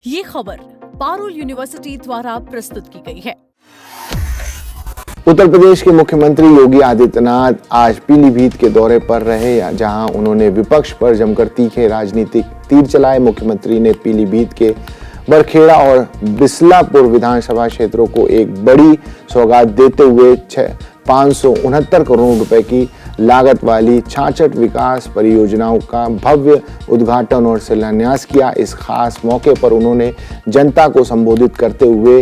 ये खबर पारुल यूनिवर्सिटी द्वारा प्रस्तुत की गई है। उत्तर प्रदेश के मुख्यमंत्री योगी आदित्यनाथ आज पीलीभीत के दौरे पर रहे, जहां उन्होंने विपक्ष पर जमकर तीखे राजनीतिक तीर चलाए। मुख्यमंत्री ने पीलीभीत के बरखेड़ा और बिसलापुर विधानसभा क्षेत्रों को एक बड़ी सौगात देते हुए 569 करोड़ रुपए की लागत वाली 66 विकास परियोजनाओं का भव्य उद्घाटन और शिलान्यास किया। इस खास मौके पर उन्होंने जनता को संबोधित करते हुए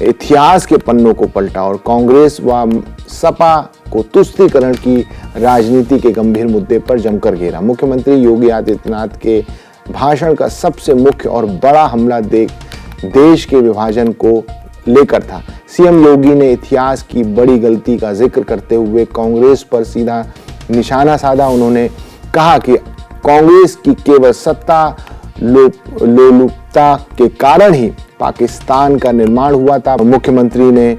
इतिहास के पन्नों को पलटा और कांग्रेस व सपा को तुष्टीकरण की राजनीति के गंभीर मुद्दे पर जमकर घेरा। मुख्यमंत्री योगी आदित्यनाथ के भाषण का सबसे मुख्य और बड़ा हमला देश के विभाजन को लेकर था। सीएम योगी ने इतिहास की बड़ी गलती का जिक्र करते हुए कांग्रेस पर सीधा निशाना साधा। उन्होंने कहा कि कांग्रेस की केवल सत्ता लोलुपता के कारण ही पाकिस्तान का निर्माण हुआ था। मुख्यमंत्री ने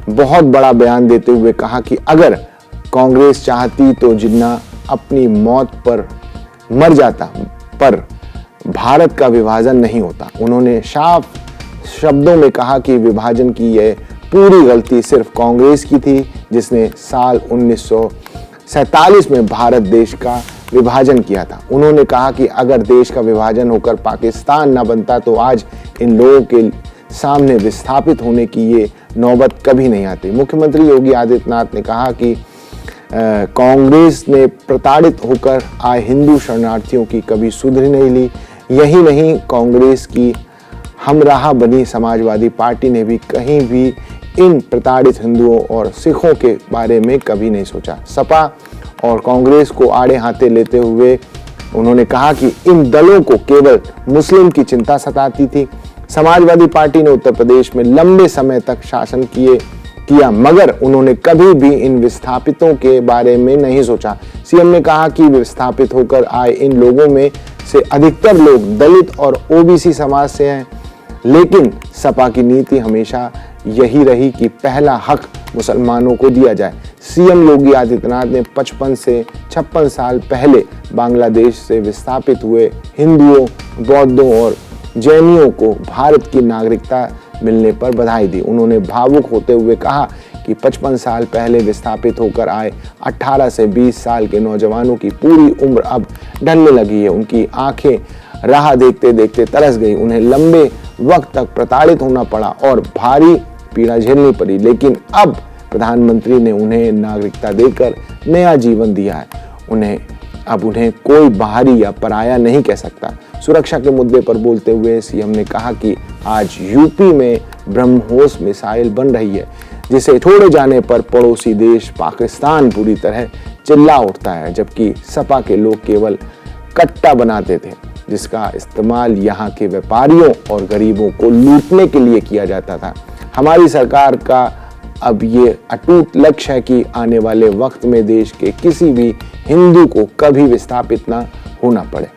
बहुत बड़ा बयान देते हुए कहा कि अगर कांग्रेस चाहती तो जिन्ना अपनी मौत पर मर जाता, पर भारत का विभाजन नहीं होता। उन्होंने साफ शब्दों में कहा कि विभाजन की यह पूरी गलती सिर्फ कांग्रेस की थी, जिसने साल 1947 में भारत देश का विभाजन किया था। उन्होंने कहा कि अगर देश का विभाजन होकर पाकिस्तान न बनता तो आज इन लोगों के सामने विस्थापित होने की ये नौबत कभी नहीं आती। मुख्यमंत्री योगी आदित्यनाथ ने कहा कि कांग्रेस ने प्रताड़ित होकर आए हिंदू शरणार्थियों की कभी सुध नहीं ली। यही नहीं, कांग्रेस की हमराह बनी समाजवादी पार्टी ने भी कहीं भी इन प्रताड़ित हिंदुओं और सिखों के बारे में कभी नहीं सोचा। सपा और कांग्रेस को आड़े हाथे लेते हुए उन्होंने कहा कि इन दलों को केवल मुस्लिम की चिंता सताती थी। समाजवादी पार्टी ने उत्तर प्रदेश में लंबे समय तक शासन किया, मगर उन्होंने कभी भी इन विस्थापितों के बारे में नहीं सोचा। सीएम ने कहा कि विस्थापित होकर आए इन लोगों में से अधिकतर लोग दलित और ओबीसी समाज से हैं, लेकिन सपा की नीति हमेशा यही रही कि पहला हक मुसलमानों को दिया जाए। सीएम योगी आदित्यनाथ ने 55 से 56 साल पहले बांग्लादेश से विस्थापित हुए हिंदुओं, बौद्धों और जैनियों को भारत की नागरिकता मिलने पर बधाई दी। उन्होंने भावुक होते हुए कहा कि 55 साल पहले विस्थापित होकर आए 18 से 20 साल के नौजवानों की पूरी उम्र अब ढलने लगी है। उनकी आंखें राह देखते देखते तरस गई। उन्हें लंबे वक्त तक प्रताड़ित होना पड़ा और भारी पीड़ा झेलनी पड़ी, लेकिन अब प्रधानमंत्री ने उन्हें नागरिकता देकर नया जीवन दिया है। उन्हें कोई बाहरी या पराया नहीं कह सकता। सुरक्षा के मुद्दे पर बोलते हुए सीएम ने कहा कि आज यूपी में ब्रह्मोस मिसाइल बन रही है, जिसे छोड़े जाने पर पड़ोसी देश पाकिस्तान पूरी तरह चिल्ला उठता है, जबकि सपा के लोग केवल कट्टा बनाते थे, जिसका इस्तेमाल यहाँ के व्यापारियों और गरीबों को लूटने के लिए किया जाता था। हमारी सरकार का अब ये अटूट लक्ष्य है कि आने वाले वक्त में देश के किसी भी हिंदू को कभी विस्थापित न होना पड़े।